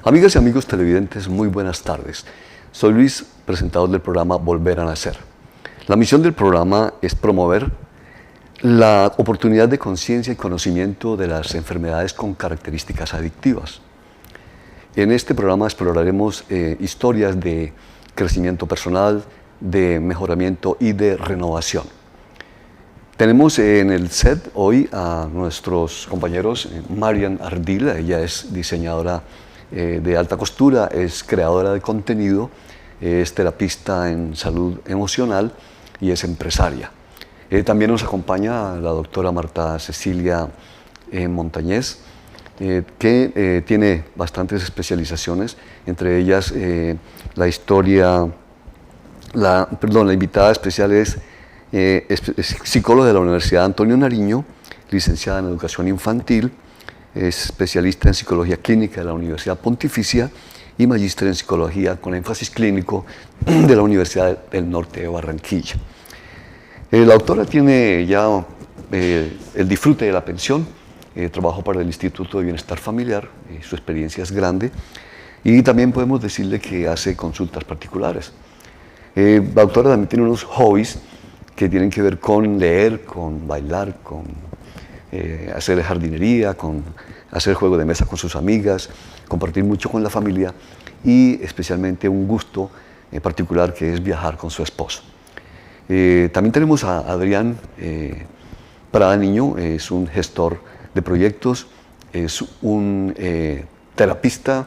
Amigas y amigos televidentes, muy buenas tardes. Soy Luis, presentador del programa Volver a Nacer. La misión del programa es promover la oportunidad de conciencia y conocimiento de las enfermedades con características adictivas. En este programa exploraremos historias de crecimiento personal, de mejoramiento y de renovación. Tenemos en el set hoy a nuestros compañeros Marian Ardil, ella es diseñadora de alta costura, es creadora de contenido, es terapista en salud emocional y es empresaria. También nos acompaña la doctora Marta Cecilia Montañez, que tiene bastantes especializaciones, entre ellas la invitada especial es psicóloga de la Universidad Antonio Nariño, licenciada en educación infantil, es especialista en psicología clínica de la Universidad Pontificia y magíster en psicología con énfasis clínico de la Universidad del Norte de Barranquilla. La doctora tiene ya el disfrute de la pensión, trabajó para el Instituto de Bienestar Familiar, su experiencia es grande y también podemos decirle que hace consultas particulares. La doctora también tiene unos hobbies que tienen que ver con leer, con bailar, con hacer jardinería, con hacer juego de mesa con sus amigas, compartir mucho con la familia y especialmente un gusto particular que es viajar con su esposo. También tenemos a Adrián Prada Niño, es un gestor de proyectos, es un terapista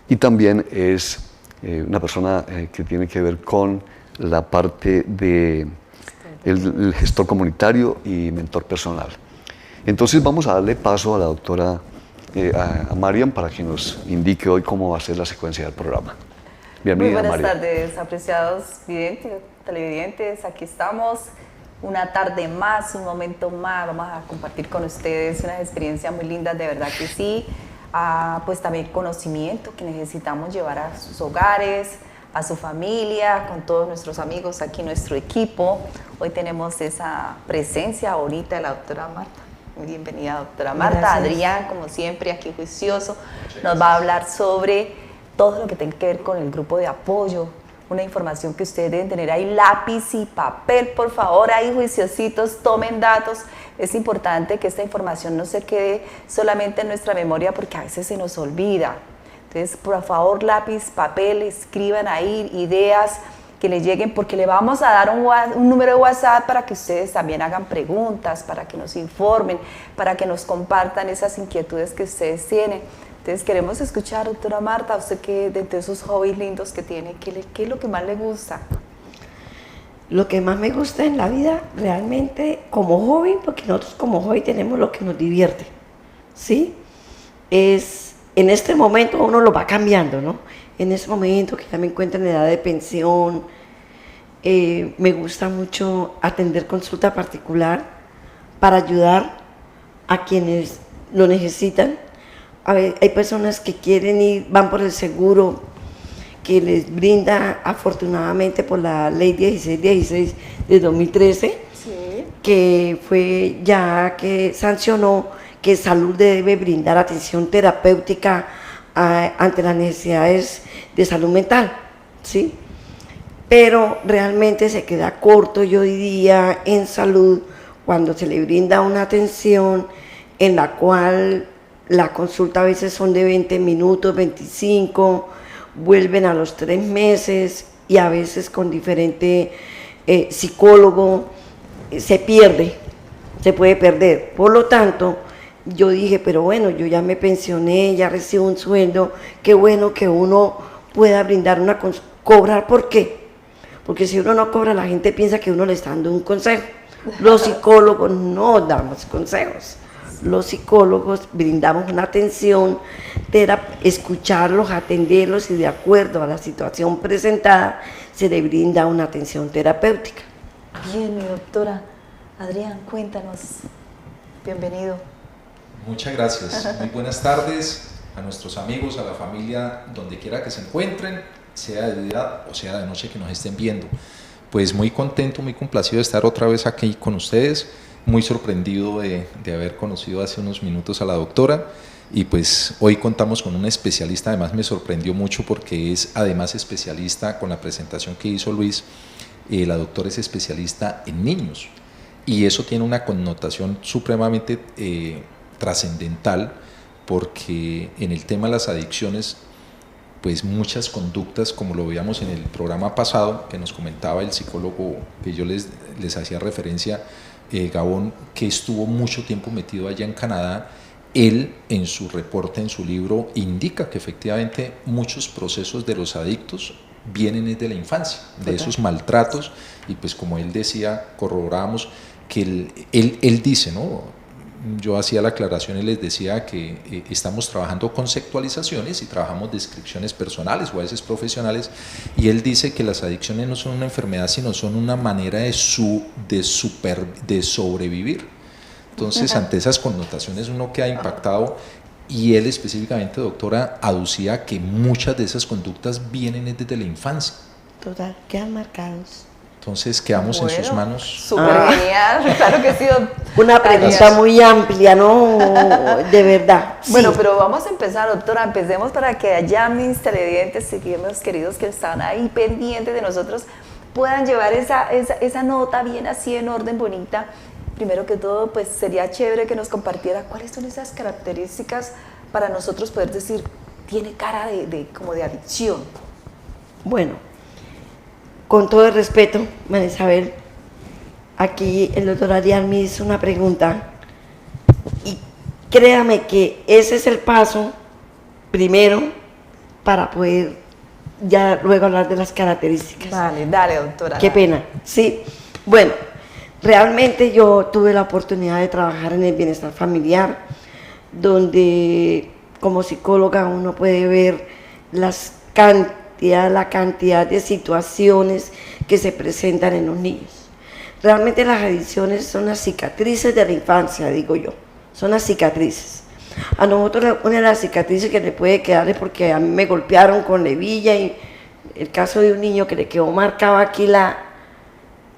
y también es una persona que tiene que ver con la parte de el gestor comunitario y mentor personal. Entonces vamos a darle paso a la doctora, a Marian, para que nos indique hoy cómo va a ser la secuencia del programa. Bienvenida, Muy buenas Marian. tardes, apreciados televidentes. Aquí estamos, una tarde más, un momento más. Vamos a compartir con ustedes unas experiencias muy lindas, de verdad que sí. Pues también conocimiento que necesitamos llevar a sus hogares, a su familia, con todos nuestros amigos, aquí nuestro equipo. Hoy tenemos esa presencia bonita de la doctora Marta. Muy bienvenida, doctora Marta. Gracias. Adrián, como siempre, aquí juicioso, nos va a hablar sobre todo lo que tenga que ver con el grupo de apoyo, una información que ustedes deben tener ahí, lápiz y papel, por favor, ahí juiciositos, tomen datos. Es importante que esta información no se quede solamente en nuestra memoria porque a veces se nos olvida. Entonces, por favor, lápiz, papel, escriban ahí ideas que les lleguen, porque le vamos a dar un número de WhatsApp para que ustedes también hagan preguntas, para que nos informen, para que nos compartan esas inquietudes que ustedes tienen. Entonces, queremos escuchar, doctora Marta, usted que de esos hobbies lindos que tiene, ¿qué es lo que más le gusta? Lo que más me gusta en la vida, realmente, como hobby, porque nosotros como hobby tenemos lo que nos divierte, ¿sí? Es, en este momento uno lo va cambiando, ¿no? En este momento que ya me encuentro en edad de pensión, me gusta mucho atender consulta particular para ayudar a quienes lo necesitan. A ver, hay personas que quieren ir, van por el seguro que les brinda afortunadamente por la ley 1616 de 2013, Sí. que fue ya que sancionó que salud debe brindar atención terapéutica ante las necesidades de salud mental, ¿sí? Pero realmente se queda corto, yo diría, en salud cuando se le brinda una atención en la cual la consulta a veces son de 20 minutos, 25, vuelven a los 3 meses y a veces con diferente psicólogo se pierde, se puede perder. Por lo tanto, yo dije, pero bueno, yo ya me pensioné, ya recibo un sueldo, qué bueno que uno pueda brindar una cobrar. ¿Por qué? Porque si uno no cobra, la gente piensa que uno le está dando un consejo. Los psicólogos no damos consejos. Los psicólogos brindamos una atención, escucharlos, atenderlos y de acuerdo a la situación presentada se le brinda una atención terapéutica. Bien, mi doctora. Adrián, cuéntanos. Bienvenido. Muchas gracias. Muy buenas tardes a nuestros amigos, a la familia, donde quiera que se encuentren, sea de día o sea de noche que nos estén viendo. Pues muy contento, muy complacido de estar otra vez aquí con ustedes, muy sorprendido de haber conocido hace unos minutos a la doctora Y pues hoy contamos con un especialista, además me sorprendió mucho porque es además especialista con la presentación que hizo Luis, la doctora es especialista en niños y eso tiene una connotación supremamente trascendental porque en el tema de las adicciones pues muchas conductas, como lo veíamos en el programa pasado, que nos comentaba el psicólogo que yo les hacía referencia, Gabón, que estuvo mucho tiempo metido allá en Canadá, él en su reporte, en su libro, indica que efectivamente muchos procesos de los adictos vienen desde la infancia, de esos maltratos, y pues como él decía, corroborábamos que él dice, ¿no? Yo hacía la aclaración y les decía que estamos trabajando conceptualizaciones y trabajamos descripciones personales o a veces profesionales, y él dice que las adicciones no son una enfermedad, sino son una manera de sobrevivir. Entonces, ante esas connotaciones uno queda impactado, y él específicamente, doctora, aducía que muchas de esas conductas vienen desde la infancia. Total, quedan marcados. Entonces quedamos en sus manos. Súper genial, claro que sí. Una pregunta muy amplia, ¿no? De verdad. Bueno, sí. pero vamos a empezar, doctora. Empecemos para que allá mis televidentes y mis queridos que están ahí pendientes de nosotros puedan llevar esa nota bien así en orden, bonita. Primero que todo, pues sería chévere que nos compartiera cuáles son esas características para nosotros poder decir, tiene cara como de adicción. Bueno, con todo el respeto, María Isabel, aquí el doctor Ariel me hizo una pregunta y créame que ese es el paso primero para poder ya luego hablar de las características. Vale, dale, doctora. Qué pena, sí. Bueno, realmente yo tuve la oportunidad de trabajar en el bienestar familiar, donde como psicóloga uno puede ver la cantidad de situaciones que se presentan en los niños. Realmente las adicciones son las cicatrices de la infancia, digo yo, son las cicatrices. A nosotros una de las cicatrices que le puede quedar es porque a mí me golpearon con la hebilla, y el caso de un niño que le quedó marcada aquí la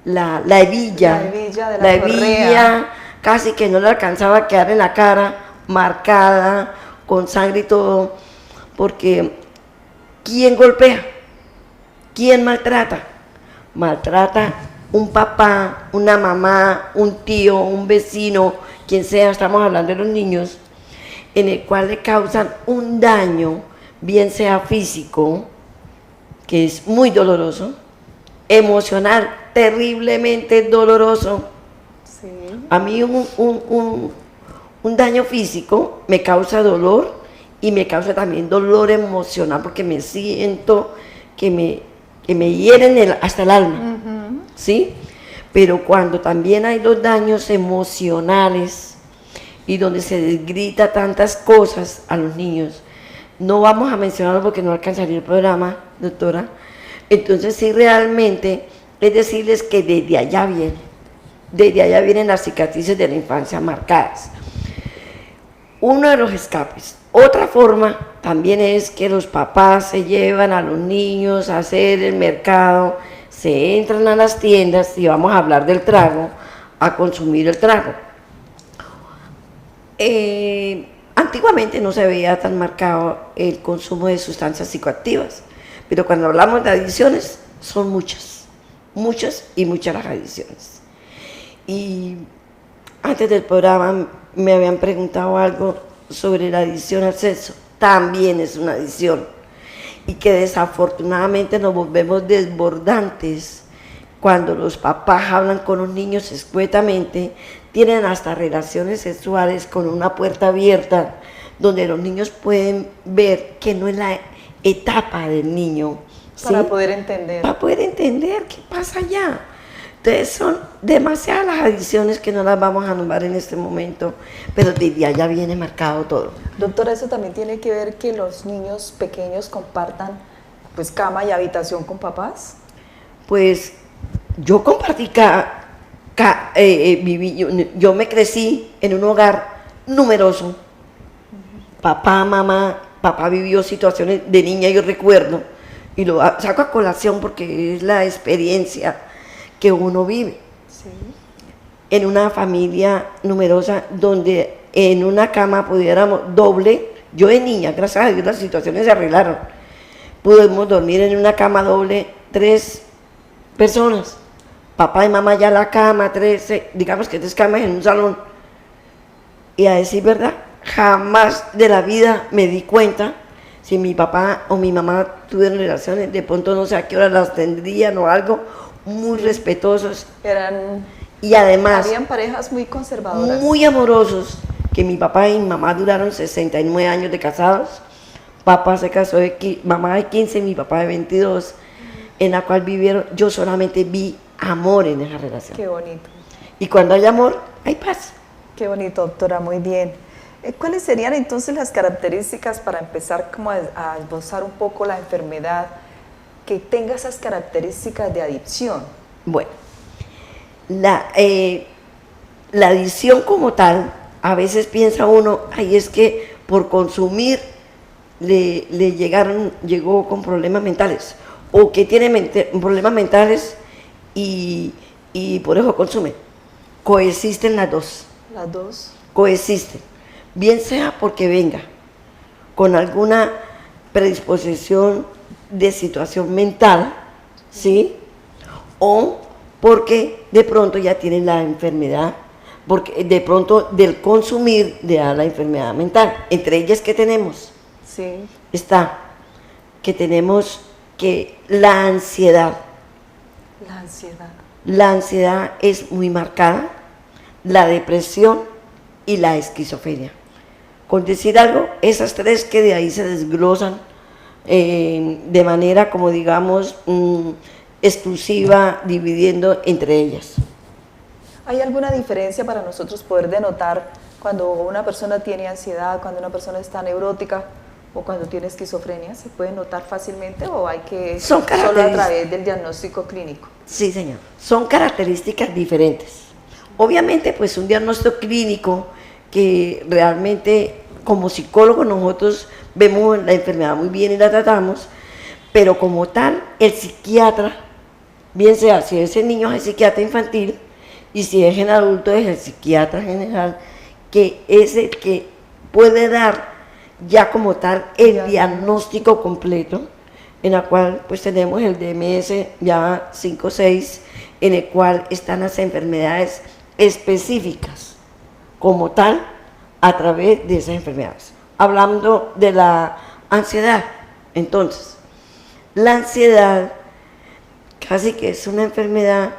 hebilla de la hebilla, casi que no le alcanzaba a quedar en la cara, marcada, con sangre y todo, porque ¿quién golpea? ¿Quién maltrata? Maltrata un papá, una mamá, un tío, un vecino, quien sea, estamos hablando de los niños, en el cual le causan un daño, bien sea físico, que es muy doloroso, emocional, terriblemente doloroso. Sí. A mí un daño físico me causa dolor y me causa también dolor emocional porque me siento que me hieren hasta el alma, ¿sí? Pero cuando también hay los daños emocionales y donde se les grita tantas cosas a los niños, no vamos a mencionarlo porque no alcanzaría el programa, doctora. Entonces sí, realmente es decirles que desde allá vienen las cicatrices de la infancia marcadas. Uno de los escapes. Otra forma también es que los papás se llevan a los niños a hacer el mercado, se entran a las tiendas, y vamos a hablar del trago, a consumir el trago. Antiguamente no se veía tan marcado el consumo de sustancias psicoactivas, pero cuando hablamos de adicciones son muchas y muchas las adicciones. Y antes del programa me habían preguntado algo sobre la adicción al sexo. También es una adicción, y que desafortunadamente nos volvemos desbordantes cuando los papás hablan con los niños escuetamente, tienen hasta relaciones sexuales con una puerta abierta, donde los niños pueden ver que no es la etapa del niño, ¿sí? Para poder entender. Para poder entender qué pasa allá. Entonces son demasiadas las adicciones que no las vamos a nombrar en este momento, pero desde allá viene marcado todo. Doctora, ¿eso también tiene que ver que los niños pequeños compartan pues cama y habitación con papás? Pues yo compartí, yo me crecí en un hogar numeroso. Papá, mamá, papá vivió situaciones de niña, yo recuerdo, y lo saco a colación porque es la experiencia que uno vive. Sí. En una familia numerosa donde en una cama pudiéramos doble Yo de niña, gracias a Dios, las situaciones se arreglaron. Pudimos dormir en una cama doble, 3 personas. Papá y mamá ya la cama, digamos que 3 camas en un salón. Y a decir verdad, jamás de la vida me di cuenta si mi papá o mi mamá tuvieron relaciones, de pronto no sé a qué hora las tendrían o algo, muy respetuosos. Y además, habían parejas muy conservadoras. Muy amorosos, que mi papá y mi mamá duraron 69 años de casados. Papá se casó, mamá de 15, mi papá de 22, en la cual vivieron, yo solamente vi amor en esa relación. Qué bonito. Y cuando hay amor, hay paz. Qué bonito, doctora, muy bien. ¿Cuáles serían entonces las características para empezar como a esbozar un poco la enfermedad que tenga esas características de adicción? Bueno, la adicción como tal, a veces piensa uno, ay, es que por consumir llegó con problemas mentales, o que tiene problemas mentales y por eso consume. Coexisten las dos. Las dos. Coexisten. Bien sea porque venga con alguna predisposición de situación mental, ¿sí? O porque de pronto ya tienen la enfermedad, porque de pronto del consumir le da la enfermedad mental. Entre ellas, ¿qué tenemos? Sí. Está que tenemos que la ansiedad. La ansiedad. La ansiedad es muy marcada, la depresión y la esquizofrenia. Con decir algo, esas 3 que de ahí se desglosan de manera, como digamos, exclusiva, dividiendo entre ellas. ¿Hay alguna diferencia para nosotros poder denotar cuando una persona tiene ansiedad, cuando una persona está neurótica o cuando tiene esquizofrenia? ¿Se puede notar fácilmente o hay que solo a través del diagnóstico clínico? Sí, señor. Son características diferentes. Obviamente, pues un diagnóstico clínico que realmente como psicólogos nosotros vemos la enfermedad muy bien y la tratamos, pero como tal, el psiquiatra, bien sea si ese niño es el psiquiatra infantil y si es en adulto es el psiquiatra general, que es el que puede dar ya como tal el diagnóstico completo, en la cual pues tenemos el DMS ya 5 o 6, en el cual están las enfermedades específicas como tal a través de esas enfermedades. Hablando de la ansiedad, entonces, la ansiedad casi que es una enfermedad,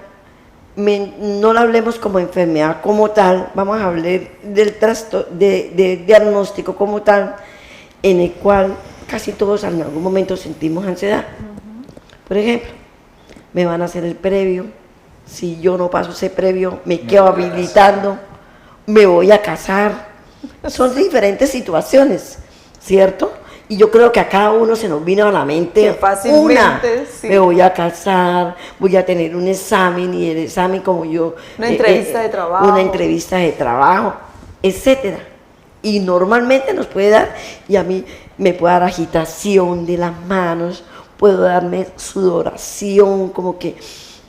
no la hablemos como enfermedad como tal, vamos a hablar del diagnóstico como tal, en el cual casi todos en algún momento sentimos ansiedad. Por ejemplo, me van a hacer el previo, si yo no paso ese previo, me quedo habilitando, me voy a casar. Son diferentes situaciones, ¿cierto? Y yo creo que a cada uno se nos vino a la mente sí. Me voy a casar, voy a tener un examen y el examen como yo... Una entrevista de trabajo. Una entrevista de trabajo, etcétera. Y normalmente nos puede dar, y a mí me puede dar agitación de las manos, puedo darme sudoración, como que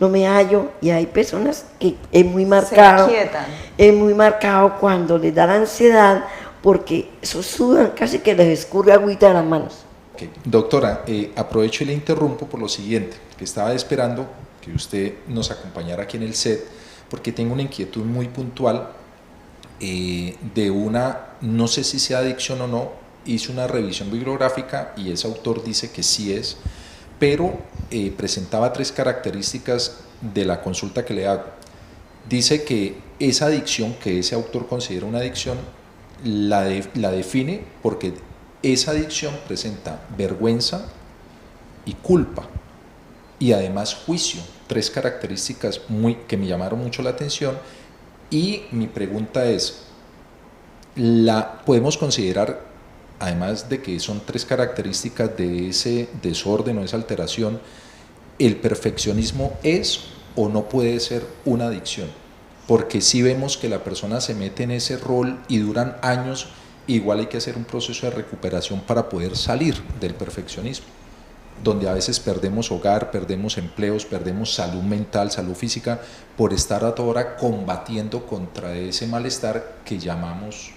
no me hallo, y hay personas que es muy marcado. Se inquietan. Es muy marcado cuando les da la ansiedad, porque eso sudan, casi que les escurre agüita de las manos. Okay. Doctora, aprovecho y le interrumpo por lo siguiente, que estaba esperando que usted nos acompañara aquí en el set, porque tengo una inquietud muy puntual de una, no sé si sea adicción o no, hice una revisión bibliográfica y ese autor dice que sí es, pero presentaba 3 características de la consulta que le hago. Dice que esa adicción, que ese autor considera una adicción, la define porque esa adicción presenta vergüenza y culpa y además juicio, 3 características que me llamaron mucho la atención. Y mi pregunta es, ¿podemos considerar, además de que son 3 características de ese desorden o esa alteración, el perfeccionismo es o no puede ser una adicción? Porque si vemos que la persona se mete en ese rol y duran años, igual hay que hacer un proceso de recuperación para poder salir del perfeccionismo, donde a veces perdemos hogar, perdemos empleos, perdemos salud mental, salud física, por estar a toda hora combatiendo contra ese malestar que llamamos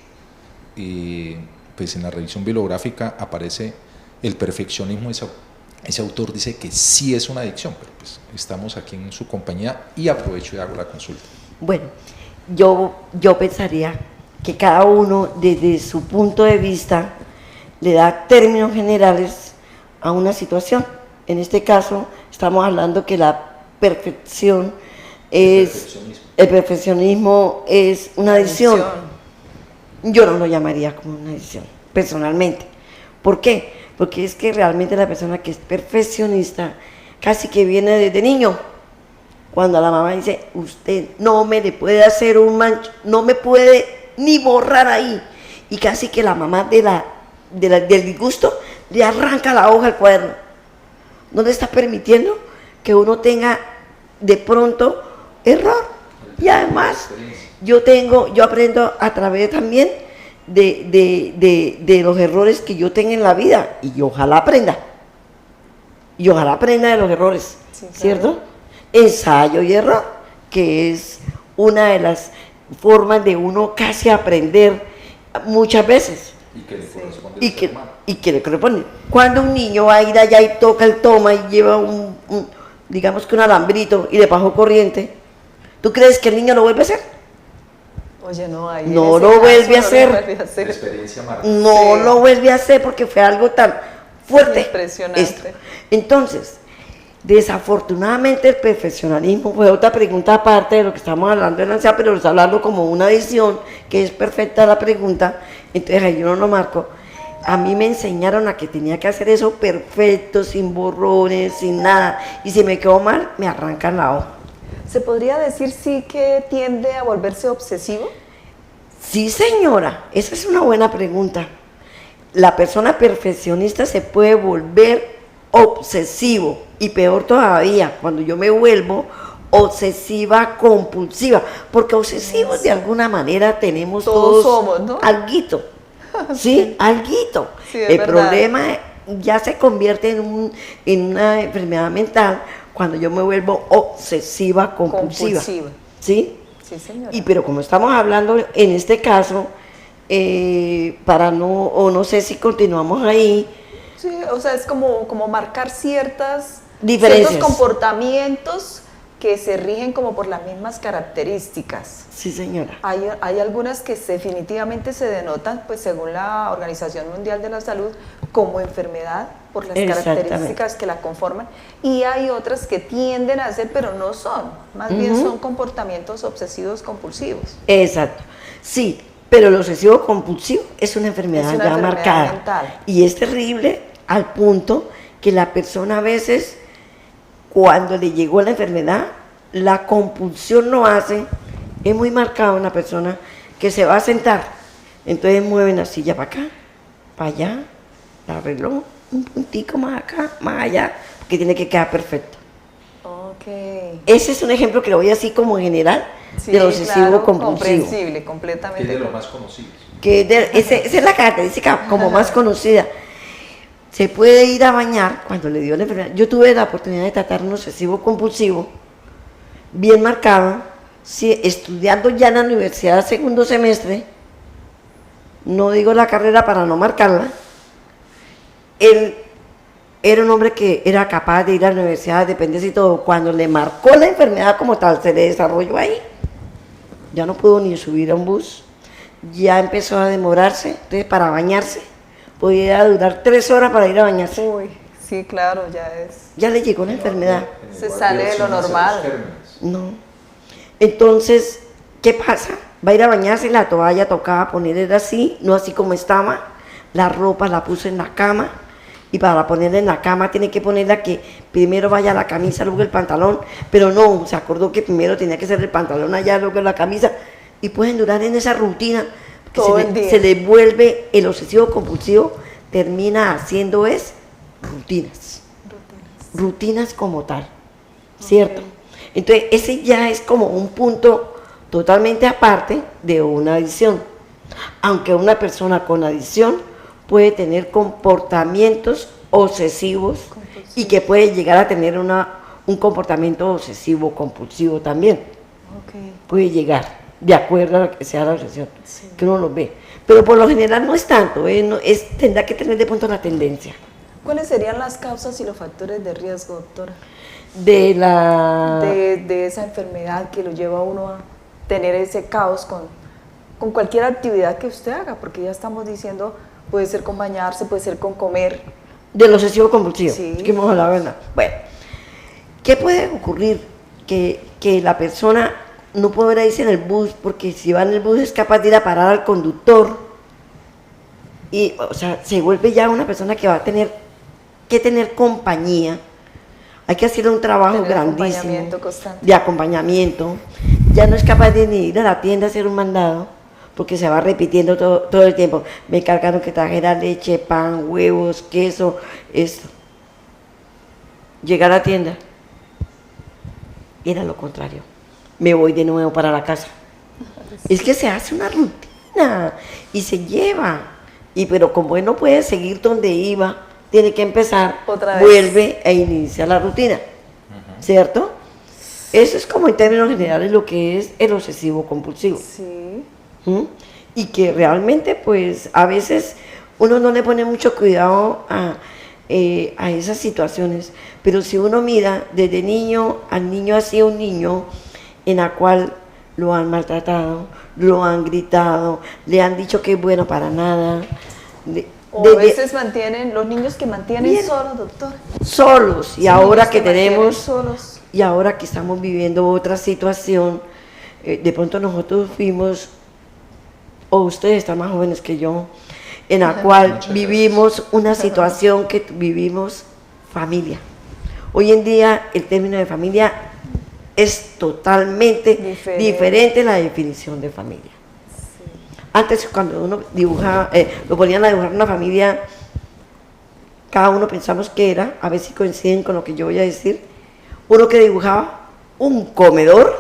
pues en la revisión bibliográfica aparece el perfeccionismo. Ese autor dice que sí es una adicción, pero pues estamos aquí en su compañía y aprovecho y hago la consulta. Bueno, yo pensaría que cada uno desde su punto de vista le da términos generales a una situación. En este caso estamos hablando que la perfección es, el perfeccionismo es una adicción. Yo no lo llamaría como una adicción, personalmente. ¿Por qué? Porque es que realmente la persona que es perfeccionista casi que viene desde niño. Cuando la mamá dice, usted no me le puede hacer un mancho, no me puede ni borrar ahí. Y casi que la mamá del disgusto le arranca la hoja al cuaderno. No le está permitiendo que uno tenga de pronto error. Y además, yo aprendo a través también de los errores que yo tenga en la vida. Y ojalá aprenda. Y ojalá aprenda de los errores, sí, ¿cierto? Claro. Ensayo y error, que es una de las formas de uno casi aprender muchas veces. Y que le corresponde. Y que le corresponde. Cuando un niño va a ir allá y toca el toma y lleva digamos que un alambrito y le pasó corriente, ¿tú crees que el niño lo vuelve a hacer? Oye, no, ahí no lo vuelve a hacer. No sí. lo vuelve a hacer porque fue algo tan fuerte. Impresionante. Esto. Entonces, desafortunadamente el perfeccionismo fue otra pregunta aparte de lo que estamos hablando en la ansiedad, pero lo está hablando como una adicción, que es perfecta la pregunta, entonces ahí yo no lo marco. A mí me enseñaron a que tenía que hacer eso perfecto, sin borrones, sin nada, y si me quedó mal, me arrancan la hoja. ¿Se podría decir sí que tiende a volverse obsesivo? Sí, señora, esa es una buena pregunta. La persona perfeccionista se puede volver obsesivo, y peor todavía, cuando yo me vuelvo obsesiva compulsiva, porque obsesivos de alguna manera tenemos todos somos, ¿no? alguito, ¿sí? Alguito. Sí, el verdad. problema ya se convierte en una enfermedad mental cuando yo me vuelvo obsesiva compulsiva. ¿Sí? Sí, señora. Pero como estamos hablando en este caso, no sé si continuamos ahí. Sí, o sea, es como marcar ciertos comportamientos que se rigen como por las mismas características. Sí, señora. Hay algunas que definitivamente se denotan, pues según la Organización Mundial de la Salud, como enfermedad por las características que la conforman, y hay otras que tienden a ser, pero no son, más bien son comportamientos obsesivos compulsivos. Exacto, sí, pero el obsesivo compulsivo es una enfermedad ya marcada mental. Y es terrible al punto que la persona a veces, cuando le llegó la enfermedad, la compulsión lo hace. Es muy marcada una persona que se va a sentar, entonces mueve la silla para acá, para allá, la arregló un puntico más acá, más allá, porque tiene que quedar perfecto. Okay. Ese es un ejemplo que lo voy así como general, sí, del obsesivo compulsivo. Comprensible, completamente. Que es de los más conocidos. Esa es la característica como más conocida. Se puede ir a bañar cuando le dio la enfermedad. Yo tuve la oportunidad de tratar un obsesivo compulsivo bien marcado, sí, estudiando ya en la universidad segundo semestre, no digo la carrera para no marcarla. Él era un hombre que era capaz de ir a la universidad, de dependencia y todo. Cuando le marcó la enfermedad como tal, se le desarrolló ahí. Ya no pudo ni subir a un bus, ya empezó a demorarse, entonces para bañarse podía durar 3 horas para ir a bañarse. Uy, sí, claro, ya le llegó la enfermedad. Se sale de lo normal. No. Entonces, ¿qué pasa? Va a ir a bañarse, la toalla tocaba ponerla así, no así como estaba. La ropa la puso en la cama, y para ponerla en la cama tiene que ponerla que primero vaya la camisa, luego el pantalón, pero no, se acordó que primero tenía que ser el pantalón allá, luego la camisa, y pueden durar en esa rutina. Todo el día. Se le vuelve el obsesivo compulsivo, termina haciendo rutinas como tal, ¿cierto? Entonces ese ya es como un punto totalmente aparte de una adicción, aunque una persona con adicción puede tener comportamientos obsesivos y que puede llegar a tener un comportamiento obsesivo compulsivo también. Puede llegar, de acuerdo a lo que sea la obsesión, que uno lo ve. pero por lo general no es tanto, tendrá que tener de pronto la tendencia. ¿Cuáles serían las causas y los factores de riesgo, doctora? De la... De esa enfermedad que lo lleva a uno a tener ese caos con cualquier actividad que usted haga, porque ya estamos diciendo, puede ser con bañarse, puede ser con comer. Del obsesivo compulsivo, Sí. es que hemos hablado, ¿verdad? Bueno, ¿qué puede ocurrir? Que la persona no podrá irse en el bus, porque si va en el bus es capaz de ir a parar al conductor, y, o sea, se vuelve ya una persona que va a tener que tener compañía. Hay que hacer un trabajo Tener grandísimo acompañamiento constante. de acompañamiento. Ya no es capaz de ni ir a la tienda a hacer un mandado, porque se va repitiendo todo el tiempo. Me encargaron que trajera leche, pan, huevos, queso, esto. Llegar a la tienda, era lo contrario. Me voy de nuevo para la casa. Es que se hace una rutina y se lleva. Pero como él no puede seguir donde iba, tiene que empezar, Otra vez. vuelve e inicia la rutina. ¿Cierto? Eso es como en términos generales lo que es el obsesivo compulsivo. Sí. ¿Mm? Y que realmente pues a veces uno no le pone mucho cuidado a esas situaciones, pero si uno mira desde niño, al niño ha sido un niño en la cual lo han maltratado, lo han gritado, le han dicho que es bueno para nada. O a veces mantienen, los niños que mantienen Bien. solos, doctor. Solos, y Sí, ahora niños que mantienen tenemos, solos. y ahora que estamos viviendo otra situación, de pronto nosotros fuimos, o ustedes están más jóvenes que yo, en la cual Muchas vivimos una situación que vivimos familia. Hoy en día el término de familia es totalmente diferente a la definición de familia. Antes cuando uno dibujaba, lo ponían a dibujar una familia, cada uno pensamos que era, a ver si coinciden con lo que yo voy a decir, uno que dibujaba un comedor,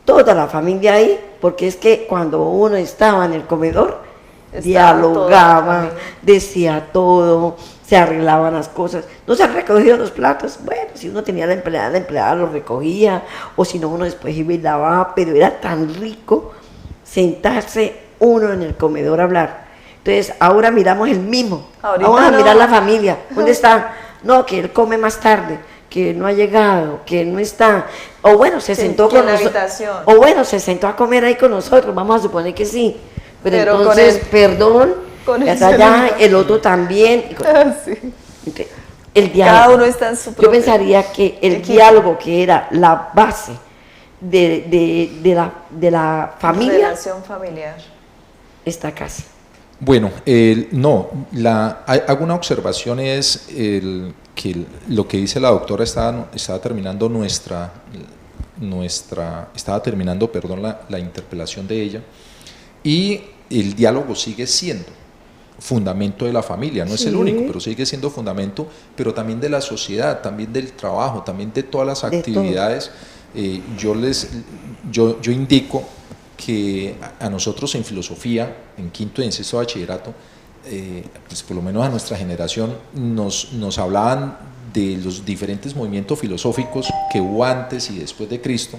toda la familia ahí, porque es que cuando uno estaba en el comedor, Estaba dialogaba, toda la familia. decía todo, se arreglaban las cosas. No se han recogido los platos, bueno, si uno tenía la empleada los recogía, o si no uno después iba y lavaba, pero era tan rico sentarse uno en el comedor a hablar. Entonces ahora miramos el mismo, Ahorita vamos a no. mirar la familia, ¿dónde está? No, que él come más tarde, que no ha llegado, que no está, o bueno, se Que- sentó que con en la nosotros, habitación. o bueno, se sentó a comer ahí con nosotros, vamos a suponer que sí, pero Pero con entonces, el- perdón, con el hasta allá, celular. el otro también, y Sí. entonces, el diálogo. Cada uno está en su Yo propio pensaría que el equipo. diálogo, que era la base de la familia, Relación familiar. está casi. Bueno, no, hago una observación, es que lo que dice la doctora estaba terminando estaba terminando, perdón, la interpelación de ella, y el diálogo sigue siendo fundamento de la familia, no es el Sí. único, pero sigue siendo fundamento, pero también de la sociedad, también del trabajo, también de todas las De actividades. Yo indico que a nosotros en filosofía, en quinto y en sexto bachillerato, pues por lo menos a nuestra generación, nos hablaban de los diferentes movimientos filosóficos que hubo antes y después de Cristo,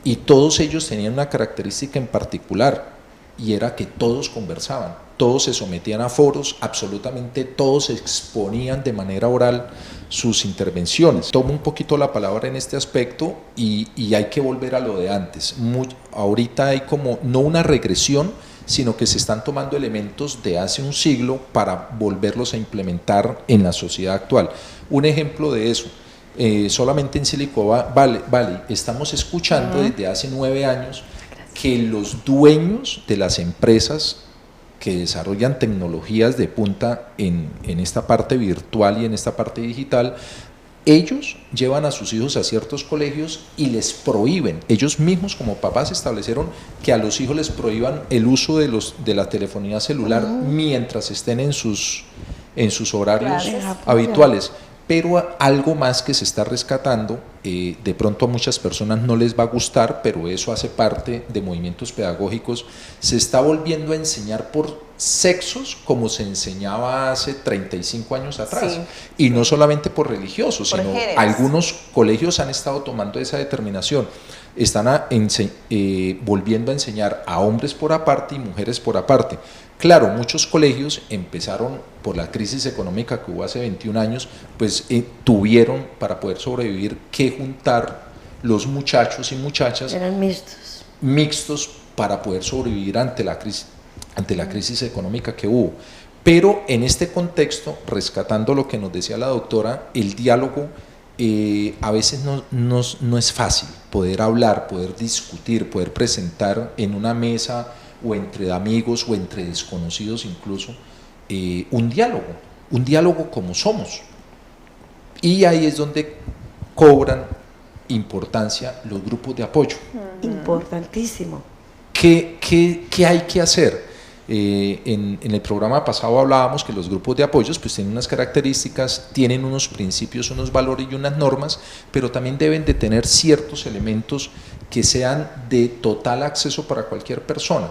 y todos ellos tenían una característica en particular, y era que todos conversaban, todos se sometían a foros, absolutamente todos exponían de manera oral sus intervenciones. Tomo un poquito la palabra en este aspecto y hay que volver a lo de antes. Ahorita hay como, no una regresión, sino que se están tomando elementos de hace un siglo para volverlos a implementar en la sociedad actual. Un ejemplo de eso, solamente en Silicon Valley estamos escuchando desde hace 9 años que los dueños de las empresas que desarrollan tecnologías de punta en esta parte virtual y en esta parte digital, ellos llevan a sus hijos a ciertos colegios y les prohíben, ellos mismos como papás establecieron que a los hijos les prohíban el uso de la telefonía celular mientras estén en sus horarios Clases. habituales. Pero algo más que se está rescatando, de pronto a muchas personas no les va a gustar, pero eso hace parte de movimientos pedagógicos, se está volviendo a enseñar por sexos como se enseñaba hace 35 años atrás. Sí. Y no solamente por religiosos, Por sino géneros. algunos colegios han estado tomando esa determinación. Están volviendo a enseñar a hombres por aparte y mujeres por aparte. Claro, muchos colegios empezaron por la crisis económica que hubo hace 21 años, pues tuvieron para poder sobrevivir que juntar los muchachos y muchachas Eran mixtos. mixtos para poder sobrevivir ante la crisis económica que hubo. Pero en este contexto, rescatando lo que nos decía la doctora, el diálogo a veces no es fácil poder hablar, poder discutir, poder presentar en una mesa o entre amigos o entre desconocidos incluso un diálogo como somos. Y ahí es donde cobran importancia los grupos de apoyo. Importantísimo. ¿Qué hay que hacer? En el programa pasado hablábamos que los grupos de apoyos pues tienen unas características, tienen unos principios, unos valores y unas normas, pero también deben de tener ciertos elementos que sean de total acceso para cualquier persona.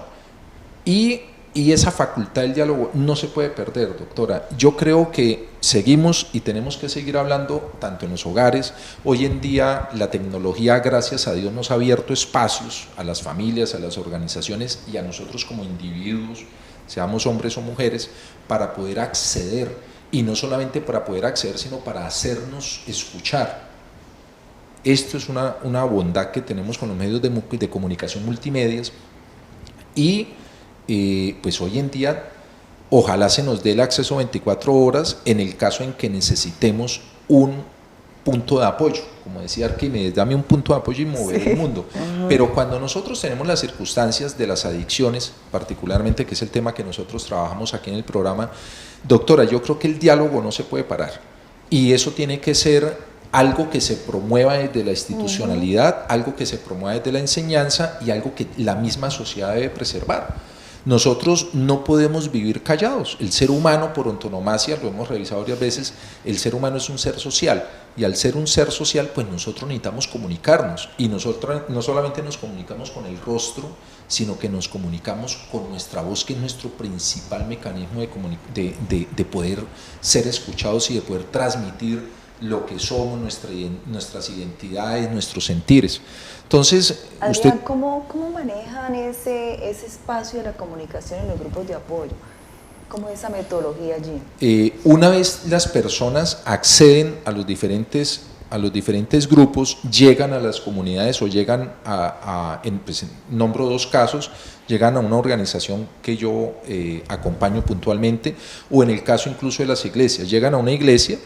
Y esa facultad del diálogo no se puede perder, doctora. Yo creo que seguimos y tenemos que seguir hablando tanto en los hogares. Hoy en día la tecnología, gracias a Dios, nos ha abierto espacios a las familias, a las organizaciones y a nosotros como individuos, seamos hombres o mujeres, para poder acceder, y no solamente para poder acceder, sino para hacernos escuchar. Esto es una bondad que tenemos con los medios de comunicación multimedias y pues hoy en día ojalá se nos dé el acceso 24 horas en el caso en que necesitemos un punto de apoyo. Como decía Arquímedes, dame un punto de apoyo y mover el mundo. Pero cuando nosotros tenemos las circunstancias de las adicciones, particularmente, que es el tema que nosotros trabajamos aquí en el programa, doctora, yo creo que el diálogo no se puede parar. Y eso tiene que ser algo que se promueva desde la institucionalidad, algo que se promueva desde la enseñanza y algo que la misma sociedad debe preservar. Nosotros no podemos vivir callados. El ser humano, por antonomasia, lo hemos revisado varias veces, el ser humano es un ser social, y al ser un ser social, pues nosotros necesitamos comunicarnos, y nosotros no solamente nos comunicamos con el rostro, sino que nos comunicamos con nuestra voz, que es nuestro principal mecanismo de poder ser escuchados y de poder transmitir lo que somos, nuestras identidades, nuestros sentires. Entonces, Adrián, ¿cómo manejan ese espacio de la comunicación en los grupos de apoyo? ¿Cómo es esa metodología allí? Una vez las personas acceden a los diferentes grupos, llegan a las comunidades o llegan nombro dos casos, llegan a una organización que yo acompaño puntualmente, o en el caso incluso de las iglesias, llegan a una iglesia,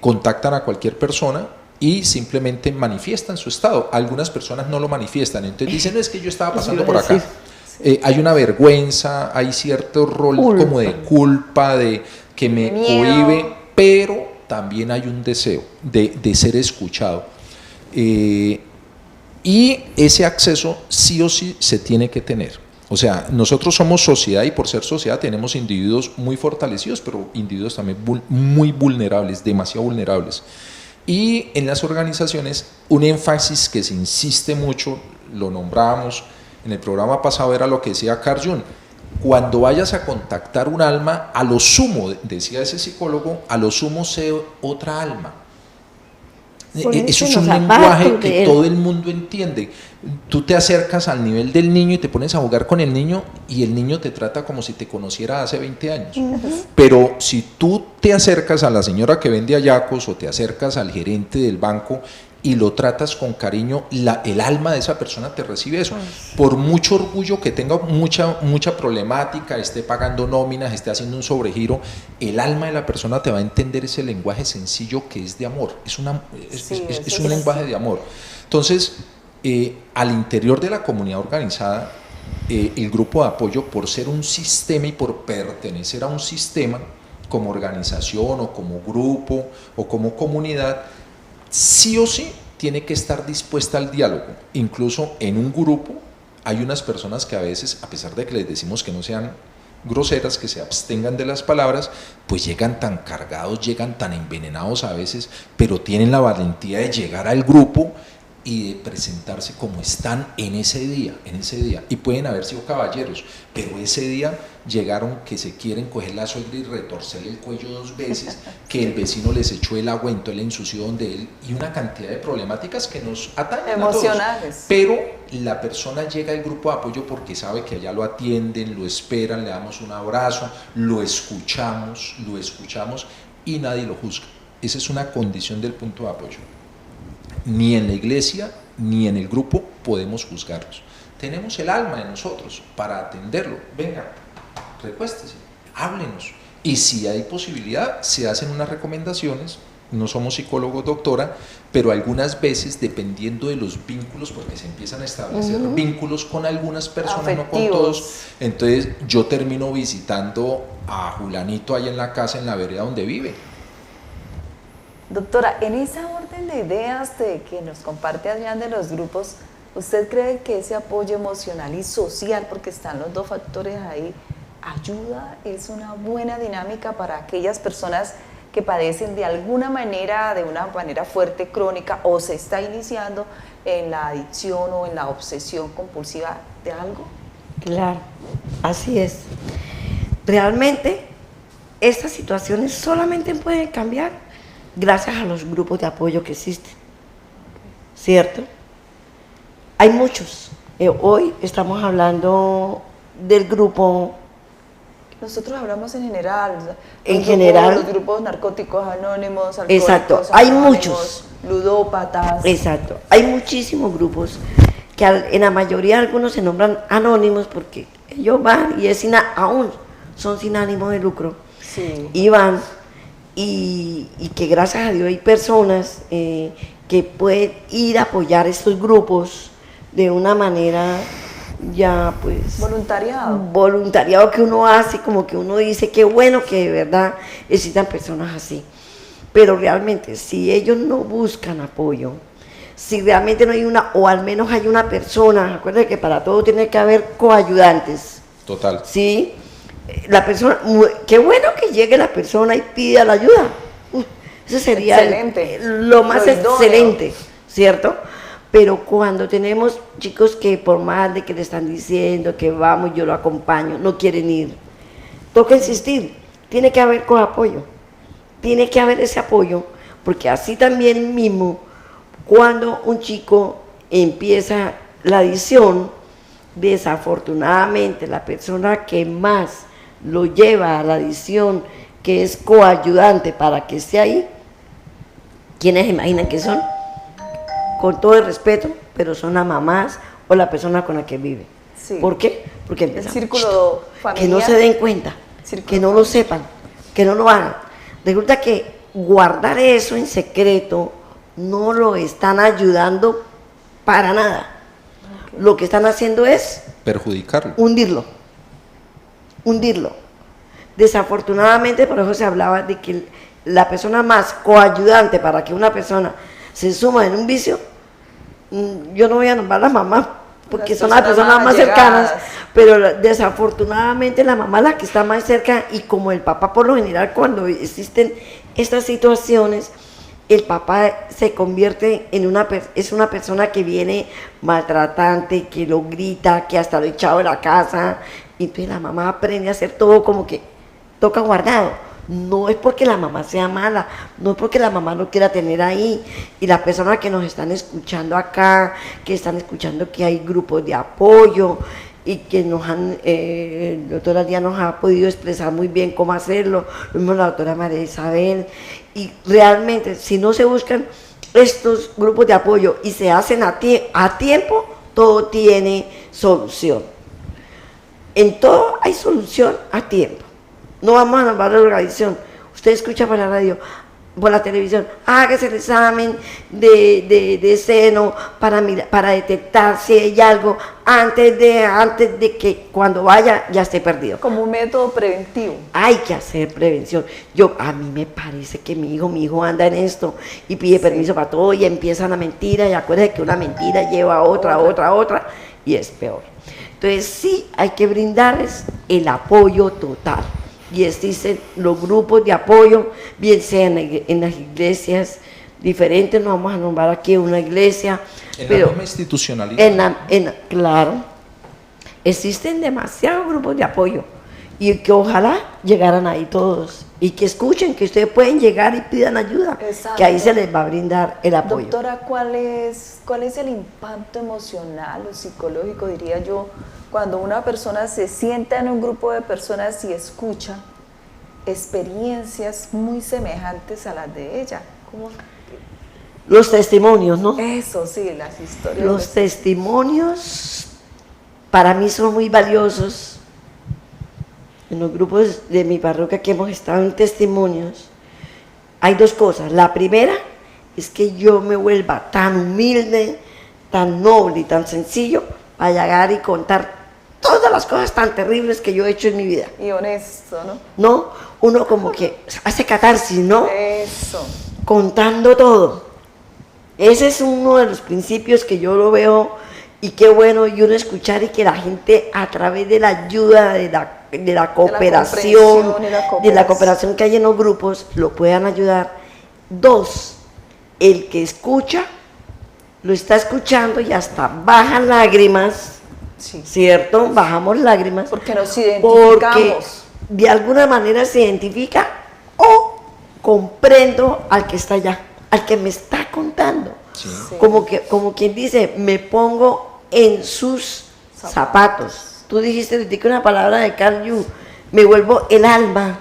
contactan a cualquier persona y simplemente manifiestan su estado. Algunas personas no lo manifiestan, entonces dicen, no, es que yo estaba pasando por acá. Hay una vergüenza, hay cierto rol como de culpa, de que me cohíbe, pero también hay un deseo de ser escuchado. Y ese acceso sí o sí se tiene que tener. O sea, nosotros somos sociedad y por ser sociedad tenemos individuos muy fortalecidos, pero individuos también muy vulnerables, demasiado vulnerables. Y en las organizaciones, un énfasis que se insiste mucho, lo nombrábamos en el programa pasado, era lo que decía Carl Jung: cuando vayas a contactar un alma, a lo sumo, decía ese psicólogo, a lo sumo sé otra alma. Eso es un lenguaje que todo el mundo entiende. Tú te acercas al nivel del niño y te pones a jugar con el niño y el niño te trata como si te conociera hace 20 años. Pero si tú te acercas a la señora que vende hallacos o te acercas al gerente del banco y lo tratas con cariño, el alma de esa persona te recibe eso. Por mucho orgullo que tenga, mucha problemática, esté pagando nóminas, esté haciendo un sobregiro, el alma de la persona te va a entender ese lenguaje sencillo que es de amor. Es un lenguaje de amor. Entonces, al interior de la comunidad organizada, el grupo de apoyo, por ser un sistema y por pertenecer a un sistema, como organización o como grupo o como comunidad, sí o sí tiene que estar dispuesta al diálogo. Incluso en un grupo hay unas personas que a veces, a pesar de que les decimos que no sean groseras, que se abstengan de las palabras, pues llegan tan cargados, llegan tan envenenados a veces, pero tienen la valentía de llegar al grupo y de presentarse como están en ese día, y pueden haber sido caballeros, pero ese día llegaron que se quieren coger la suegra y retorcerle el cuello 2 veces, que el vecino les echó el agua, entonces le ensució donde él, y una cantidad de problemáticas que nos atañen emocionales. a todos. Pero la persona llega al grupo de apoyo porque sabe que allá lo atienden, lo esperan, le damos un abrazo, lo escuchamos y nadie lo juzga. Esa es una condición del punto de apoyo. Ni en la iglesia ni en el grupo podemos juzgarlos. Tenemos el alma de nosotros para atenderlo. Venga, recuéstese, háblenos. Y si hay posibilidad, se hacen unas recomendaciones. No somos psicólogos, doctora, pero algunas veces, dependiendo de los vínculos, porque se empiezan a establecer vínculos con algunas personas, afectivos, no con todos, entonces yo termino visitando a Julanito ahí en la casa, en la vereda donde vive. Doctora, en esa orden de ideas que nos comparte Adrián de los grupos, ¿usted cree que ese apoyo emocional y social, porque están los 2 factores ahí, ayuda? ¿Es una buena dinámica para aquellas personas que padecen de alguna manera, de una manera fuerte, crónica, o se está iniciando en la adicción o en la obsesión compulsiva de algo? Claro, así es. Realmente, estas situaciones solamente pueden cambiar gracias a los grupos de apoyo que existen, ¿cierto? Hay muchos. Hoy estamos hablando del grupo. Nosotros hablamos en general. Los grupos narcóticos anónimos, exacto, alcohólicos hay anónimos, muchos. Ludópatas. Exacto, hay muchísimos grupos que en la mayoría algunos se nombran anónimos porque ellos van y aún son sin ánimo de lucro. Sí. Y van y que gracias a Dios hay personas que pueden ir a apoyar estos grupos de una manera ya pues voluntariado que uno hace, como que uno dice qué bueno que de verdad existan personas así, pero realmente si ellos no buscan apoyo, si realmente no hay o al menos hay una persona, acuérdense que para todo tiene que haber coayudantes. Total. Sí, la persona, qué bueno que llegue la persona y pida la ayuda. Eso sería lo más excelente, ¿cierto? Pero cuando tenemos chicos que por más de que le están diciendo que vamos, yo lo acompaño, no quieren ir, toca insistir, tiene que haber coapoyo, tiene que haber ese apoyo, porque así también mismo, cuando un chico empieza la adicción, desafortunadamente la persona que más lo lleva a la adicción, que es coayudante para que esté ahí, ¿quiénes imaginan que son? Con todo el respeto, pero son las mamás o la persona con la que vive. Sí. ¿Por qué? Porque el círculo familiar, que no se den cuenta, que no lo sepan, que no lo hagan. Resulta que guardar eso en secreto no lo están ayudando para nada. Okay. Lo que están haciendo es perjudicarlo, hundirlo. Desafortunadamente, por eso se hablaba de que la persona más coayudante para que una persona se suma en un vicio, yo no voy a nombrar a las mamás porque son las personas más cercanas, pero desafortunadamente la mamá es la que está más cerca, y como el papá por lo general cuando existen estas situaciones, el papá se convierte en una persona que viene maltratante, que lo grita, que hasta lo echado de la casa, y entonces la mamá aprende a hacer todo como que toca guardado. No es porque la mamá sea mala, no es porque la mamá no quiera tener ahí. Y las personas que nos están escuchando acá, que están escuchando que hay grupos de apoyo y que el doctor Adrián nos ha podido expresar muy bien cómo hacerlo, lo mismo la doctora María Isabel, y realmente si no se buscan estos grupos de apoyo y se hacen a tiempo, todo tiene solución. En todo hay solución a tiempo. No vamos a nombrar la organización. Usted escucha por la radio, por la televisión, hágase el examen de seno para detectar si hay algo antes de que cuando vaya ya esté perdido. Como un método preventivo. Hay que hacer prevención. A mí me parece que mi hijo anda en esto y pide permiso para todo y empieza una mentira, y acuérdate que una mentira lleva a otra y es peor. Entonces sí hay que brindarles el apoyo total. Y existen los grupos de apoyo, bien sean en las iglesias, diferentes, no vamos a nombrar aquí una iglesia, En pero la misma institucionalidad. claro, existen demasiados grupos de apoyo y que ojalá llegaran ahí todos y que escuchen que ustedes pueden llegar y pidan ayuda, Exacto. que ahí se les va a brindar el apoyo. Doctora, ¿cuál es el impacto emocional o psicológico, diría yo, cuando una persona se sienta en un grupo de personas y escucha experiencias muy semejantes a las de ella? ¿Cómo? Los testimonios, ¿no? Eso, sí, las historias. Los testimonios para mí son muy valiosos. En los grupos de mi parroquia que hemos estado en testimonios, hay dos cosas. La primera es que yo me vuelva tan humilde, tan noble y tan sencillo para llegar y contar todas las cosas tan terribles que yo he hecho en mi vida. Y honesto, ¿no? ¿No? Uno como que hace catarsis, ¿no? Eso. Contando todo. Ese es uno de los principios que yo lo veo y qué bueno y uno escuchar y que la gente a través de la ayuda, de la cooperación, comprensión y de la cooperación que hay en los grupos, lo puedan ayudar. Dos, el que escucha, lo está escuchando y hasta baja lágrimas, Sí. ¿cierto? Bajamos lágrimas. Porque nos Porque identificamos. de alguna manera se identifica o comprendo al que está allá, al que me está contando. Sí. Sí. Como quien dice, me pongo en sus zapatos. Tú dijiste ahorita una palabra de Carl Jung, me vuelvo el alma.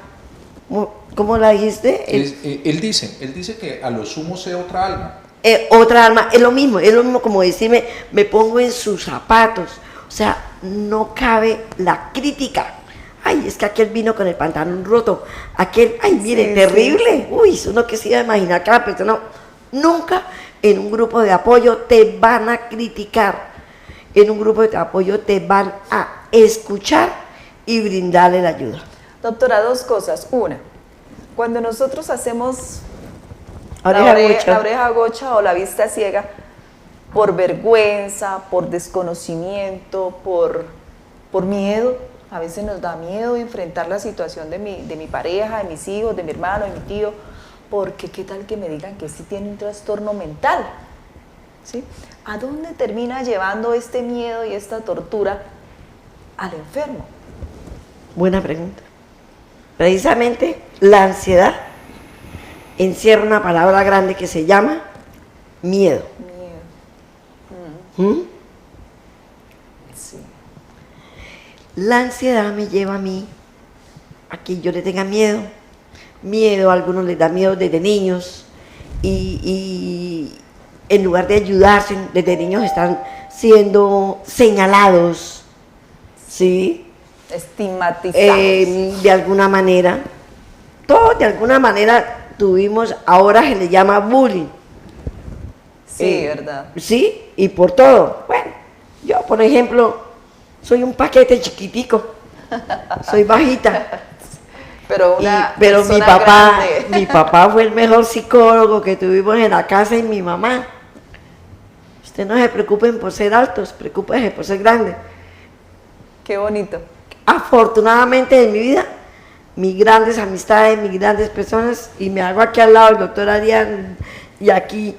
¿Cómo la dijiste? Él dice que a lo sumo sea otra alma. Otra alma, es lo mismo como decirme, me pongo en sus zapatos. O sea, no cabe la crítica. Ay, es que aquel vino con el pantalón roto. Aquel, ay, mire, Sí, terrible. Uy, uno que se iba a imaginar que la persona nunca en un grupo de apoyo te van a criticar. En un grupo de apoyo te van a escuchar y brindarle la ayuda. Doctora, dos cosas. Una, cuando nosotros hacemos Oreja la gocha. oreja gocha o la vista ciega, por vergüenza, por desconocimiento, por miedo, a veces nos da miedo enfrentar la situación de mi pareja, de mis hijos, de mi hermano, de mi tío, porque qué tal que me digan que sí tiene un trastorno mental, ¿sí? ¿A dónde termina llevando este miedo y esta tortura al enfermo? Buena pregunta. Precisamente la ansiedad encierra una palabra grande que se llama miedo. Miedo. ¿Mm? Sí. La ansiedad me lleva a mí a que yo le tenga miedo. Miedo, a algunos les da miedo desde niños y en lugar de ayudarse, desde niños están siendo señalados, ¿sí? Estigmatizados. De alguna manera. Todos de alguna manera tuvimos, ahora se le llama bullying. Sí, ¿verdad? Sí, y por todo. Bueno, yo por ejemplo, soy un paquete chiquitico, soy bajita. Pero una Pero mi persona papá, grande. mi papá fue el mejor psicólogo que tuvimos en la casa y mi mamá. Ustedes no se preocupen por ser altos, preocúpense por ser grandes. Qué bonito. Afortunadamente en mi vida, mis grandes amistades, mis grandes personas, y me hago aquí al lado el doctor Adrián y aquí,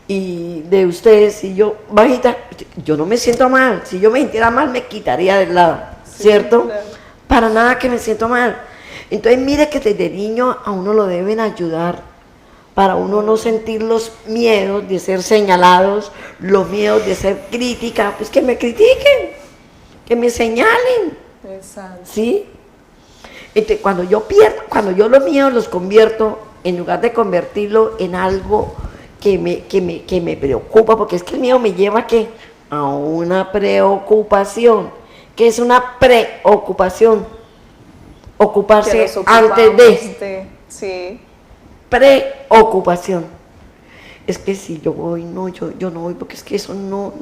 y de ustedes, y yo, bajita, yo no me siento mal. Si yo me sintiera mal, me quitaría del lado, Sí, ¿cierto? claro. Para nada que me siento mal. Entonces mire que desde niño a uno lo deben ayudar para uno no sentir los miedos de ser señalados, los miedos de ser crítica, pues que me critiquen, que me señalen, Exacto. ¿sí? Entonces cuando yo los míos los convierto, en lugar de convertirlo en algo que me preocupa, porque es que el miedo me lleva a una preocupación. ¿Qué es una preocupación? Ocuparse Que nos antes ocupamos de sí. preocupación. Es que si yo voy, no, yo no voy, porque es que eso no,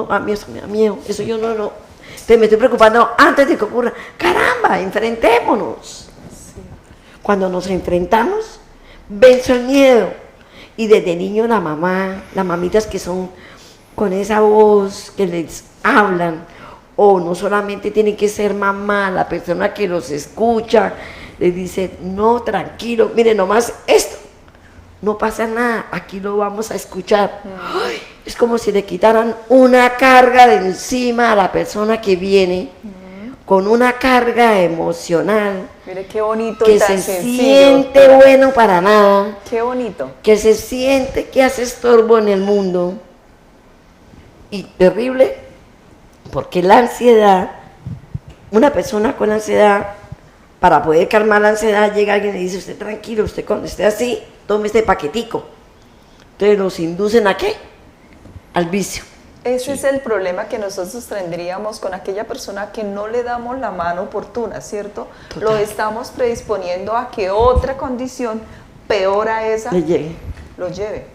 a mí eso me da miedo, eso yo no. Entonces me estoy preocupando antes de que ocurra. Caramba, enfrentémonos. Sí. Cuando nos enfrentamos, venzo el miedo. Y desde niño las mamitas que son con esa voz que les hablan, o no solamente tiene que ser mamá, la persona que los escucha, les dice, no, tranquilo, mire, nomás esto, no pasa nada, aquí lo vamos a escuchar. Ay, es como si le quitaran una carga de encima a la persona que viene con una carga emocional. Mire qué bonito que y tan se sencillo, siente doctora. bueno para nada, Qué bonito. que se siente que hace estorbo en el mundo. Y terrible, porque la ansiedad, una persona con ansiedad, para poder calmar la ansiedad, llega alguien y dice, usted tranquilo, usted cuando esté así, tome este paquetico. Entonces los inducen ¿a qué? Al vicio. Ese es el problema que nosotros tendríamos con aquella persona que no le damos la mano oportuna, ¿cierto? Total. Lo estamos predisponiendo a que otra condición peor a esa Le llegue. lo lleve.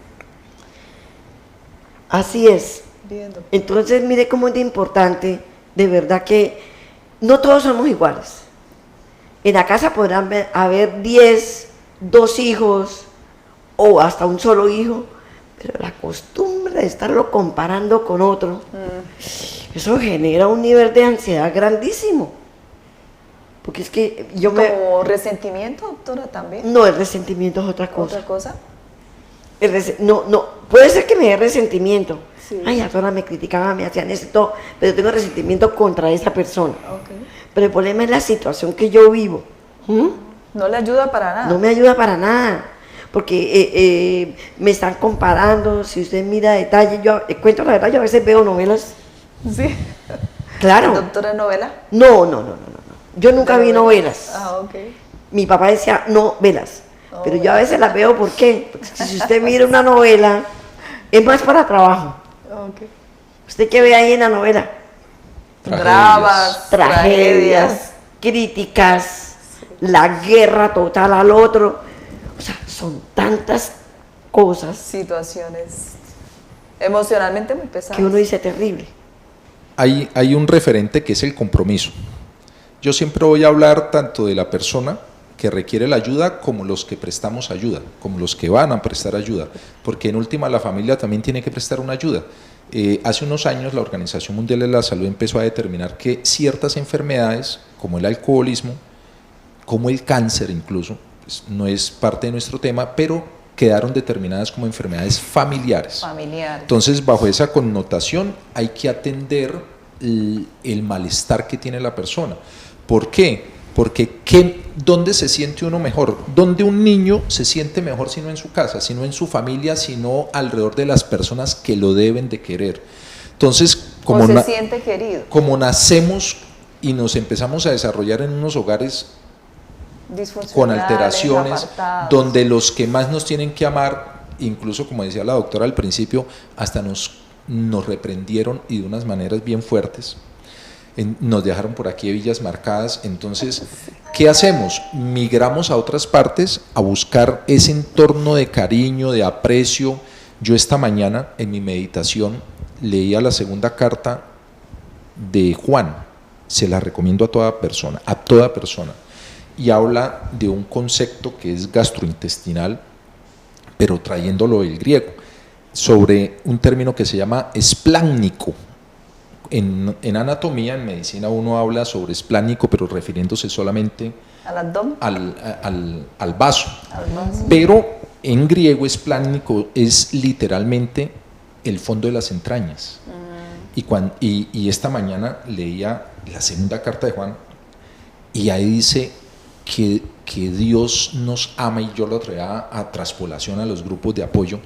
Así es. Bien, doctor. Entonces, mire cómo es de importante, de verdad que no todos somos iguales. En la casa podrán haber 10, 2 hijos o hasta un solo hijo, pero la costumbre de estarlo comparando con otro, eso genera un nivel de ansiedad grandísimo. Porque es que yo me... Como resentimiento, doctora, también. No, el resentimiento es otra cosa. Otra cosa. No, puede ser que me dé resentimiento. Sí. Ay, a todas me criticaban, me hacían esto y todo, pero tengo resentimiento contra esa persona. Okay. Pero el problema es la situación que yo vivo. No le ayuda para nada. No me ayuda para nada, porque me están comparando. Si usted mira detalle, yo cuento la verdad, yo a veces veo novelas. Sí. Claro. ¿Doctora novela? No. Yo nunca vi novelas. Ah, ok. Mi papá decía novelas, No, pero yo a veces las veo, ¿por qué? Porque si usted mira una novela, es más para trabajo. Ok. ¿Usted qué ve ahí en la novela? Dramas, Tragedias, críticas, la guerra total al otro. O sea, son tantas cosas situaciones emocionalmente muy pesadas. que uno dice terrible. Hay un referente que es el compromiso. Yo siempre voy a hablar tanto de la persona que requiere la ayuda como los que prestamos ayuda, como los que van a prestar ayuda, porque en última la familia también tiene que prestar una ayuda. Hace unos años la Organización Mundial de la Salud empezó a determinar que ciertas enfermedades, como el alcoholismo, como el cáncer incluso, pues no es parte de nuestro tema, pero quedaron determinadas como enfermedades familiares. Familiar. Entonces, bajo esa connotación hay que atender el malestar que tiene la persona. ¿Por qué? Porque ¿dónde se siente uno mejor? ¿Dónde un niño se siente mejor si no en su casa, si no en su familia, sino alrededor de las personas que lo deben de querer? Entonces, como se siente querido. Como nacemos y nos empezamos a desarrollar en unos hogares con alteraciones, apartados, donde los que más nos tienen que amar, incluso como decía la doctora al principio, hasta nos reprendieron y de unas maneras bien fuertes. Nos dejaron por aquí hebillas marcadas. Entonces, ¿qué hacemos? Migramos a otras partes a buscar ese entorno de cariño, de aprecio. Yo esta mañana en mi meditación leía la segunda carta de Juan, se la recomiendo a toda persona, y habla de un concepto que es gastrointestinal, pero trayéndolo del griego, sobre un término que se llama espláncnico. En anatomía, en medicina, uno habla sobre espláncnico, pero refiriéndose solamente al abdomen, al vaso. Pero en griego, espláncnico es literalmente el fondo de las entrañas. Y esta mañana leía la segunda carta de Juan, y ahí dice que Dios nos ama, y yo lo traía a traspolación a los grupos de apoyo.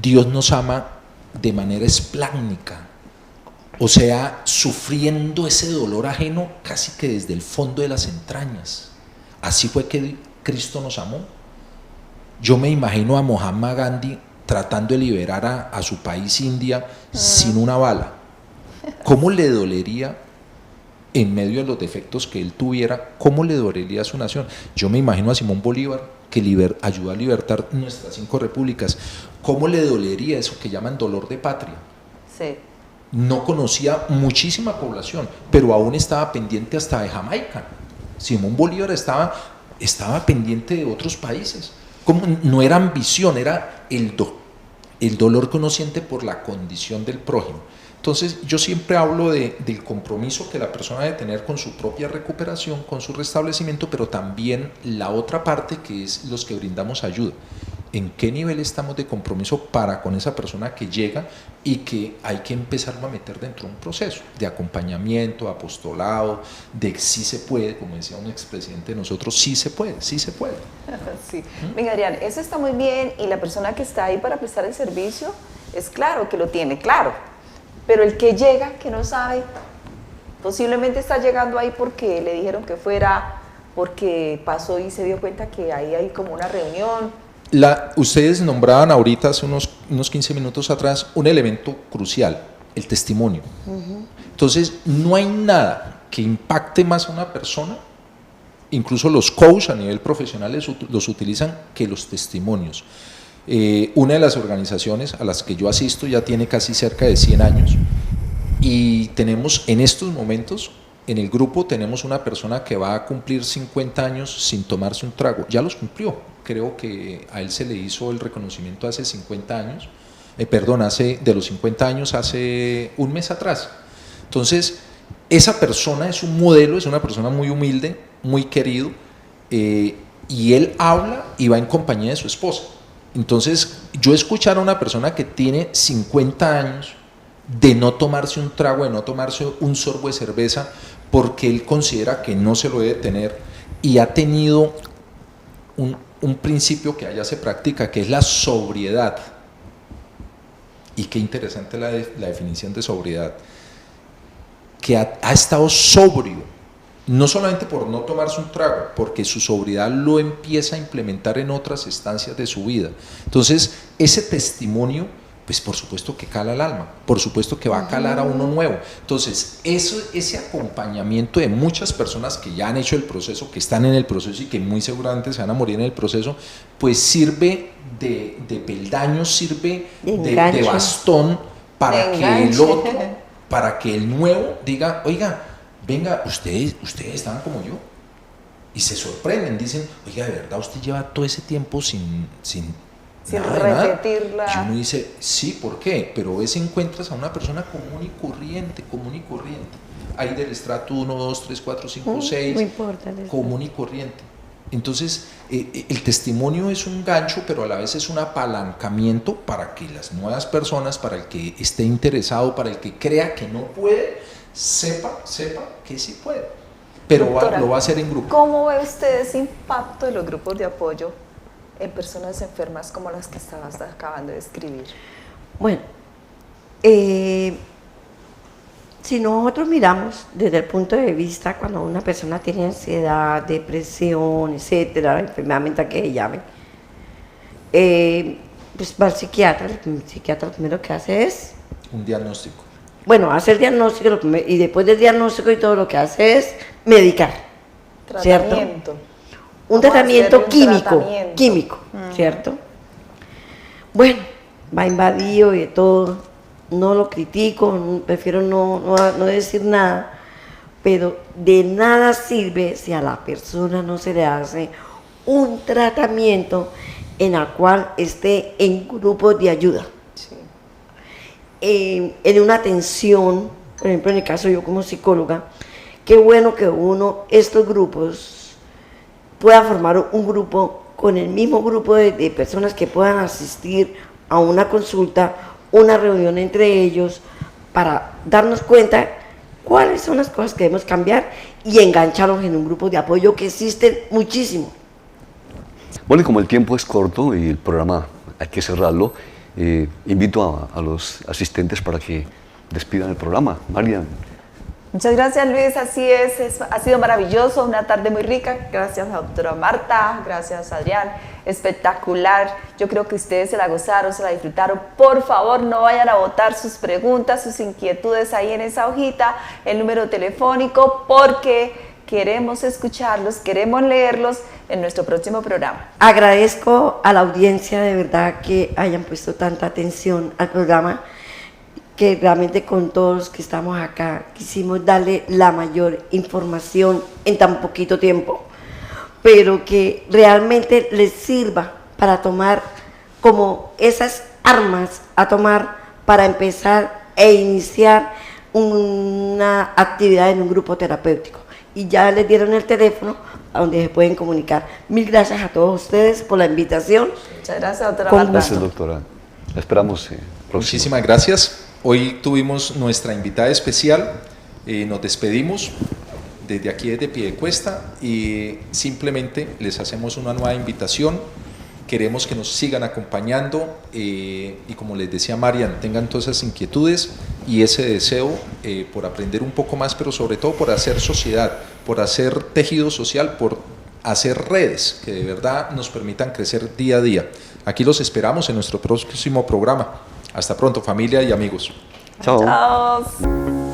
Dios nos ama de manera espláncnica. O sea, sufriendo ese dolor ajeno casi que desde el fondo de las entrañas. Así fue que Cristo nos amó. Yo me imagino a Mahatma Gandhi tratando de liberar a su país, India, sin una bala. ¿Cómo le dolería, en medio de los defectos que él tuviera, cómo le dolería a su nación? Yo me imagino a Simón Bolívar, que ayudó a libertar nuestras 5 repúblicas. ¿Cómo le dolería eso que llaman dolor de patria? Sí. No conocía muchísima población, pero aún estaba pendiente hasta de Jamaica. Simón Bolívar estaba pendiente de otros países. Como no era ambición, era el dolor que uno siente por la condición del prójimo. Entonces yo siempre hablo del compromiso que la persona debe tener con su propia recuperación, con su restablecimiento, pero también la otra parte, que es los que brindamos ayuda. en qué nivel estamos de compromiso para con esa persona que llega y que hay que empezarlo a meter dentro de un proceso de acompañamiento, apostolado, de sí se puede, como decía un expresidente de nosotros, sí se puede, sí se puede. Sí. Venga, Adrián, eso está muy bien y la persona que está ahí para prestar el servicio es claro que lo tiene claro, pero el que llega, que no sabe, posiblemente está llegando ahí porque le dijeron que fuera, porque pasó y se dio cuenta que ahí hay como una reunión. Ustedes nombraban ahorita, hace unos 15 minutos atrás, un elemento crucial, el testimonio. Entonces, no hay nada que impacte más a una persona, incluso los coaches a nivel profesional los utilizan, que los testimonios. Una de las organizaciones a las que yo asisto ya tiene casi cerca de 100 años y tenemos en estos momentos, en el grupo tenemos una persona que va a cumplir 50 años sin tomarse un trago, ya los cumplió, creo que a él se le hizo el reconocimiento hace 50 años, de los 50 años hace un mes atrás. Entonces, esa persona es un modelo, es una persona muy humilde, muy querido, y él habla y va en compañía de su esposa. Entonces, yo escuchar a una persona que tiene 50 años de no tomarse un trago, de no tomarse un sorbo de cerveza, porque él considera que no se lo debe tener y ha tenido un principio que allá se practica, que es la sobriedad. Y qué interesante la definición de sobriedad, que ha estado sobrio, no solamente por no tomarse un trago, porque su sobriedad lo empieza a implementar en otras estancias de su vida. Entonces, ese testimonio, pues por supuesto que cala el alma, por supuesto que va a calar a uno nuevo. Entonces, ese acompañamiento de muchas personas que ya han hecho el proceso, que están en el proceso y que muy seguramente se van a morir en el proceso, pues sirve de peldaño, sirve de bastón para que el otro, para que el nuevo diga, oiga, venga, ustedes estaban como yo, y se sorprenden, dicen, oiga, de verdad usted lleva todo ese tiempo sin repetirla. Y uno dice, sí, ¿por qué? Pero ves, encuentras a una persona común y corriente, hay del estrato 1, 2, 3, 4, 5, 6, no importa, común y corriente. Entonces, el testimonio es un gancho, pero a la vez es un apalancamiento para que las nuevas personas, para el que esté interesado, para el que crea que no puede, sepa que sí puede, pero Doctora, lo va a hacer en grupo. ¿Cómo ve usted ese impacto de los grupos de apoyo en personas enfermas como las que estabas acabando de describir? Bueno, si nosotros miramos desde el punto de vista cuando una persona tiene ansiedad, depresión, etcétera, enfermedad mental que llame, pues va al psiquiatra. El psiquiatra lo primero que hace es un diagnóstico. Bueno, hace el diagnóstico y después del diagnóstico y todo lo que hace es medicar. Tratamiento. ¿Cierto? Un tratamiento químico, ¿cierto? Bueno, va invadido y de todo, no lo critico, prefiero no decir nada, pero de nada sirve si a la persona no se le hace un tratamiento en el cual esté en grupos de ayuda. Sí. En una atención, por ejemplo, en el caso yo como psicóloga, qué bueno que estos grupos pueda formar un grupo con el mismo grupo de personas que puedan asistir a una consulta, una reunión entre ellos, para darnos cuenta cuáles son las cosas que debemos cambiar y engancharlos en un grupo de apoyo que existen muchísimo. Bueno, y como el tiempo es corto y el programa hay que cerrarlo, invito a los asistentes para que despidan el programa. Marian. Muchas gracias, Luis, así es, ha sido maravilloso, una tarde muy rica, gracias a doctora Marta, gracias Adrián, espectacular, yo creo que ustedes se la gozaron, se la disfrutaron. Por favor, no vayan a botar sus preguntas, sus inquietudes ahí en esa hojita, el número telefónico, porque queremos escucharlos, queremos leerlos en nuestro próximo programa. Agradezco a la audiencia de verdad que hayan puesto tanta atención al programa, que realmente con todos los que estamos acá quisimos darle la mayor información en tan poquito tiempo, pero que realmente les sirva para tomar como esas armas a tomar para empezar e iniciar una actividad en un grupo terapéutico. Y ya les dieron el teléfono a donde se pueden comunicar. Mil gracias a todos ustedes por la invitación. Muchas gracias, doctora Con Marta. Gracias, doctora. La esperamos próximo. Muchísimas gracias. Hoy tuvimos nuestra invitada especial. Nos despedimos desde aquí, desde Piedecuesta, y simplemente les hacemos una nueva invitación. Queremos que nos sigan acompañando y como les decía Marian, tengan todas esas inquietudes y ese deseo por aprender un poco más, pero sobre todo por hacer sociedad, por hacer tejido social, por hacer redes que de verdad nos permitan crecer día a día. Aquí los esperamos en nuestro próximo programa. Hasta pronto, familia y amigos. Chao. Chao.